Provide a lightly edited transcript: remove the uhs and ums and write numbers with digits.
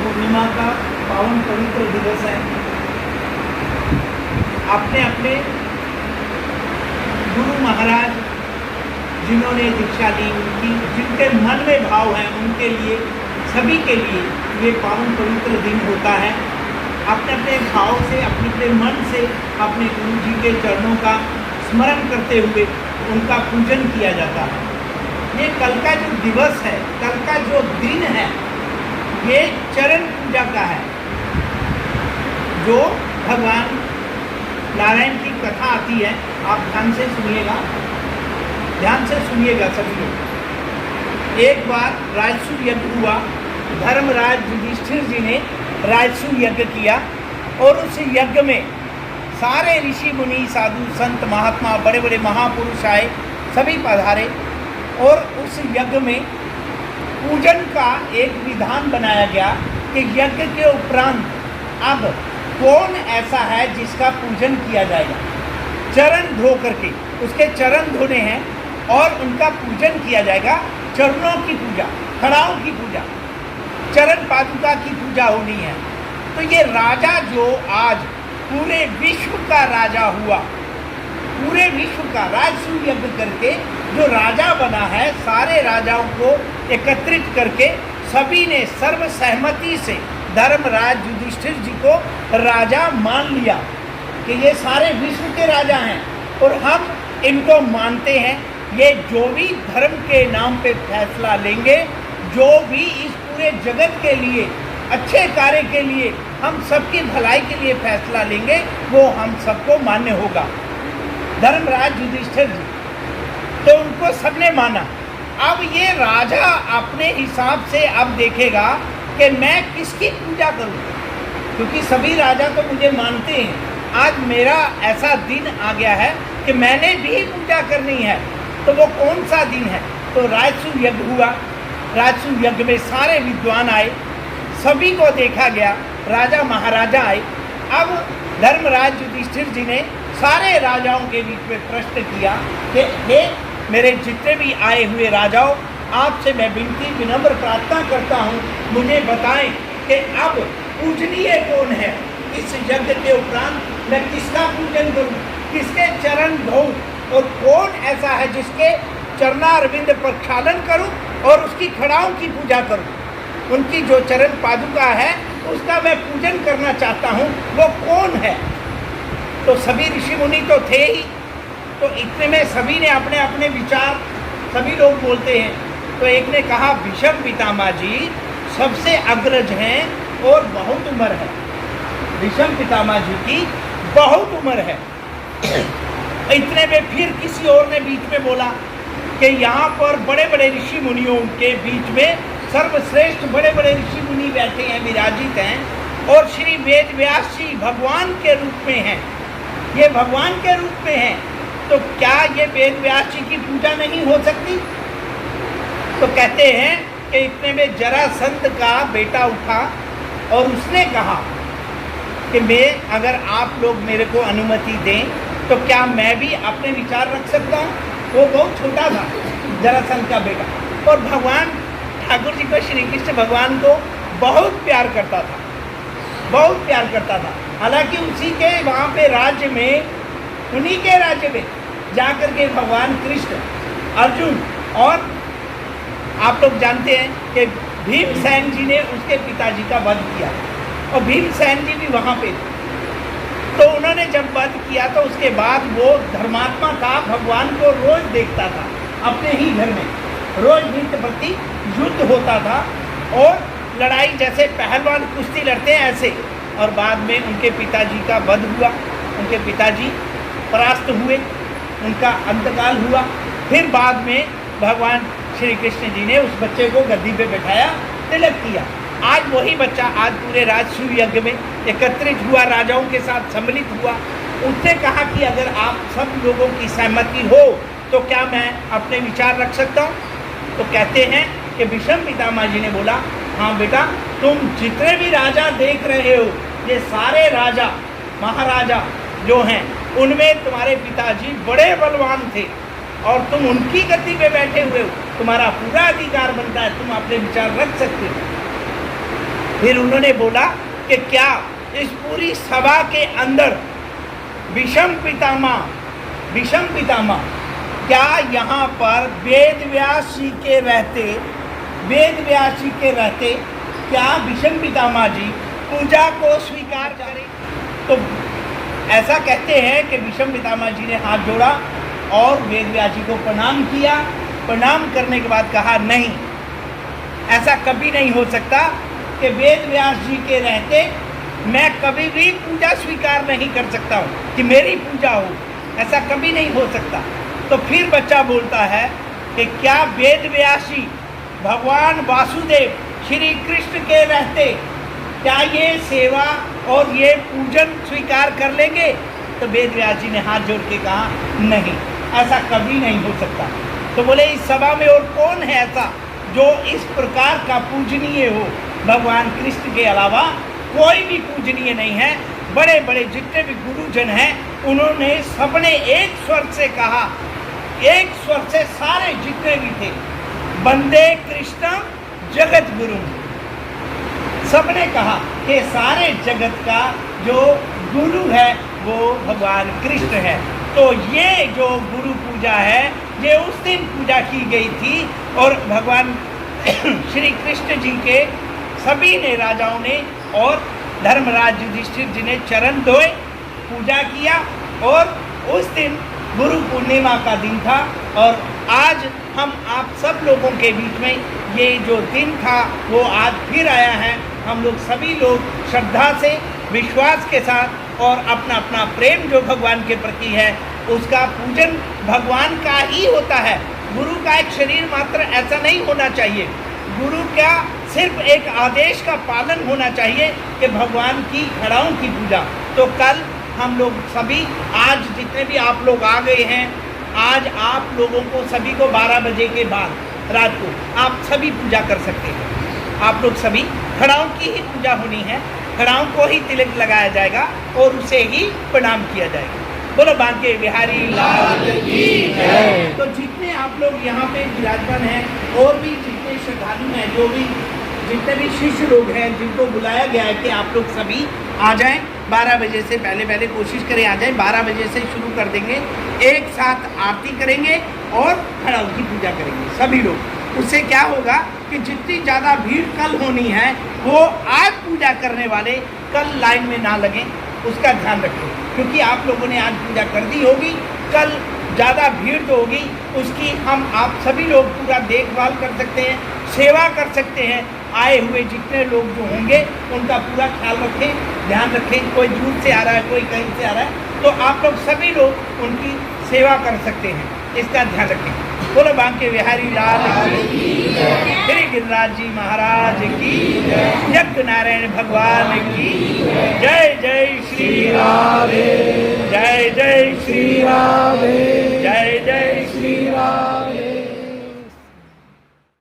पूर्णिमा का पावन पवित्र दिवस है। अपने अपने गुरु महाराज जिन्होंने दीक्षा ली, उनकी जिनके मन में भाव है, उनके लिए, सभी के लिए ये पावन पवित्र दिन होता है। अपने अपने भाव से, अपने अपने मन से अपने गुरु जी के चरणों का स्मरण करते हुए उनका पूजन किया जाता है। ये कल का जो दिवस है, कल का जो दिन है, ये चरण पूजा का है। जो भगवान नारायण की कथा आती है, आप ध्यान से सुनिएगा, ध्यान से सुनिएगा सभी लोग। एक बार राजसू यज्ञ हुआ, धर्मराज युधिष्ठिर जी ने राजसू यज्ञ किया और उस यज्ञ में सारे ऋषि मुनि, साधु संत, महात्मा, बड़े बड़े महापुरुष आए, सभी पधारे और उस यज्ञ में पूजन का एक विधान बनाया गया कि यज्ञ के उपरांत अब कौन ऐसा है जिसका पूजन किया जाएगा। चरण धो करके उसके चरण धोने हैं और उनका पूजन किया जाएगा। चरणों की पूजा, खड़ाओं की पूजा, चरण पादुका की पूजा होनी है। तो ये राजा जो आज पूरे विश्व का राजा हुआ, पूरे विश्व का राजसू यज्ञ करके जो राजा बना है, सारे राजाओं को एकत्रित करके सभी ने सर्वसहमति से धर्मराज युधिष्ठिर जी को राजा मान लिया कि ये सारे विश्व के राजा हैं और हम इनको मानते हैं। ये जो भी धर्म के नाम पे फैसला लेंगे, जो भी इस पूरे जगत के लिए, अच्छे कार्य के लिए, हम सबकी भलाई के लिए फैसला लेंगे, वो हम सबको मान्य होगा। धर्मराज युधिष्ठिर जी, तो उनको सबने माना। अब ये राजा अपने हिसाब से अब देखेगा कि मैं किसकी पूजा करूं, क्योंकि सभी राजा तो मुझे मानते हैं। आज मेरा ऐसा दिन आ गया है कि मैंने भी पूजा करनी है, तो वो कौन सा दिन है। तो राजसू यज्ञ हुआ, राजसू यज्ञ में सारे विद्वान आए, सभी को देखा गया, राजा महाराजा आए। अब धर्मराज युधिष्ठिर जी ने सारे राजाओं के बीच में प्रश्न किया कि हे मेरे जितने भी आए हुए राजाओं, आपसे मैं विनती विनम्र प्रार्थना करता हूँ, मुझे बताएं कि अब पूजनीय कौन है। इस यज्ञ के उपरांत मैं किसका पूजन करूँ, किसके चरण धोऊं और कौन ऐसा है जिसके चरणारविंद प्रक्षालन करूँ और उसकी खड़ाओं की पूजा करूँ। उनकी जो चरण पादुका है उसका मैं पूजन करना चाहता हूँ, वो कौन है। तो सभी ऋषि मुनि तो थे ही, तो इतने में सभी ने अपने अपने विचार, सभी लोग बोलते हैं। तो एक ने कहा भीष्म पितामह जी सबसे अग्रज हैं और बहुत उम्र है। भीष्म पितामह जी की बहुत उम्र है। इतने में फिर किसी और ने बीच में बोला कि यहाँ पर बड़े बड़े ऋषि मुनियों के बीच में सर्वश्रेष्ठ बड़े बड़े ऋषि मुनि बैठे हैं, विराजित हैं, और श्री वेद व्यास जी भगवान के रूप में हैं, ये भगवान के रूप में हैं, तो क्या ये वेद व्यास जी की पूजा नहीं हो सकती। तो कहते हैं कि इतने में जरासंध का बेटा उठा और उसने कहा कि मैं, अगर आप लोग मेरे को अनुमति दें तो क्या मैं भी अपने विचार रख सकता हूँ। वो बहुत छोटा था, जरासंध का बेटा, और भगवान ठाकुर जी को, श्री कृष्ण भगवान को बहुत प्यार करता था, बहुत प्यार करता था। हालांकि उसी के वहाँ पे राज्य में, उन्हीं के राज्य में जाकर के भगवान कृष्ण, अर्जुन, और आप लोग जानते हैं कि भीमसेन जी ने उसके पिताजी का वध किया और भीमसेन जी भी वहाँ पे थे। तो उन्होंने जब वध किया तो उसके बाद वो धर्मात्मा था, भगवान को रोज देखता था, अपने ही घर में रोज नित्य प्रति युद्ध होता था और लड़ाई जैसे पहलवान कुश्ती लड़ते हैं ऐसे। और बाद में उनके पिताजी का वध हुआ, उनके पिताजी परास्त हुए, उनका अंतकाल हुआ। फिर बाद में भगवान श्री कृष्ण जी ने उस बच्चे को गद्दी पे बैठाया, तिलक किया। आज वही बच्चा आज पूरे राजसू यज्ञ में एकत्रित हुआ, राजाओं के साथ सम्मिलित हुआ। उसने कहा कि अगर आप सब लोगों की सहमति हो तो क्या मैं अपने विचार रख सकता हूँ। तो कहते हैं कि भीष्म पितामह जी ने बोला, हाँ बेटा, तुम जितने भी राजा देख रहे हो, ये सारे राजा महाराजा जो हैं, उनमें तुम्हारे पिताजी बड़े बलवान थे और तुम उनकी गद्दी पे बैठे हुए हो, तुम्हारा पूरा अधिकार बनता है, तुम अपने विचार रख सकते हो। फिर उन्होंने बोला कि क्या इस पूरी सभा के अंदर विषम पितामह क्या यहाँ पर वेद व्यास जी के रहते क्या विषम पितामह जी पूजा को स्वीकार करें? तो ऐसा कहते हैं कि विषम पितामह जी ने हाथ जोड़ा और वेद व्यास जी को प्रणाम किया। प्रणाम करने के बाद कहा, नहीं, ऐसा कभी नहीं हो सकता कि वेद व्यास जी के रहते मैं कभी भी पूजा स्वीकार नहीं कर सकता हूँ कि मेरी पूजा हो, ऐसा कभी नहीं हो सकता। तो फिर बच्चा बोलता है कि क्या वेद व्यास जी भगवान वासुदेव श्री कृष्ण के रहते क्या ये सेवा और ये पूजन स्वीकार कर लेंगे? तो वेद व्यास जी ने हाथ जोड़ के कहा, नहीं, ऐसा कभी नहीं हो सकता। तो बोले, इस सभा में और कौन है ऐसा जो इस प्रकार का पूजनीय हो? भगवान कृष्ण के अलावा कोई भी पूजनीय नहीं है। बड़े बड़े जितने भी गुरुजन हैं उन्होंने सबने एक स्वर से कहा, एक स्वर से सारे जितने भी थे, वंदे कृष्ण जगत गुरु। सबने कहा कि सारे जगत का जो गुरु है वो भगवान कृष्ण है। तो ये जो गुरु पूजा है ये उस दिन पूजा की गई थी और भगवान श्री कृष्ण जी के सभी ने, राजाओं ने और धर्मराज युधिष्ठिर जी ने चरण धोए, पूजा किया और उस दिन गुरु पूर्णिमा का दिन था। और आज हम आप सब लोगों के बीच में ये जो दिन था वो आज फिर आया है। हम लोग सभी लोग श्रद्धा से, विश्वास के साथ और अपना अपना प्रेम जो भगवान के प्रति है उसका पूजन भगवान का ही होता है। गुरु का एक शरीर मात्र ऐसा नहीं होना चाहिए। गुरु का सिर्फ एक आदेश का पालन होना चाहिए कि भगवान की घड़ाओं की पूजा। तो कल हम लोग सभी, आज जितने भी आप लोग आ गए हैं, आज आप लोगों को सभी को 12 बजे के बाद रात को आप सभी पूजा कर सकते हैं। आप लोग सभी घड़ाओं की ही पूजा होनी है, घड़ाओं को ही तिलक लगाया जाएगा और उसे ही प्रणाम किया जाएगा। बोलो बांके बिहारी लाल की जय। तो जितने आप लोग यहाँ पे विराजमान हैं और भी जितने श्रद्धालु हैं, जो भी जितने भी शिष्य लोग हैं जिनको बुलाया गया है कि आप लोग सभी आ जाएं, 12 बजे से पहले कोशिश करें आ जाएं। 12 बजे से शुरू कर देंगे, एक साथ आरती करेंगे और घड़ाओं की पूजा करेंगे सभी लोग। उससे क्या होगा कि जितनी ज़्यादा भीड़ कल होनी है वो आज पूजा करने वाले कल लाइन में ना लगें, उसका ध्यान रखें। क्योंकि आप लोगों ने आज पूजा कर दी होगी, कल ज़्यादा भीड़ तो होगी, उसकी हम आप सभी लोग पूरा देखभाल कर सकते हैं, सेवा कर सकते हैं। आए हुए जितने लोग जो होंगे उनका पूरा ख्याल रखें, ध्यान रखें। कोई दूर से आ रहा है, कोई कहीं से आ रहा है, तो आप लोग सभी लोग उनकी सेवा कर सकते हैं, इसका ध्यान रखें। बोलो बांके बिहारी लाल की जय, श्री गिरिराज जी महाराज की जय, यज्ञ नारायण भगवान की जय। जय श्री राधे, जय जय श्री राधे।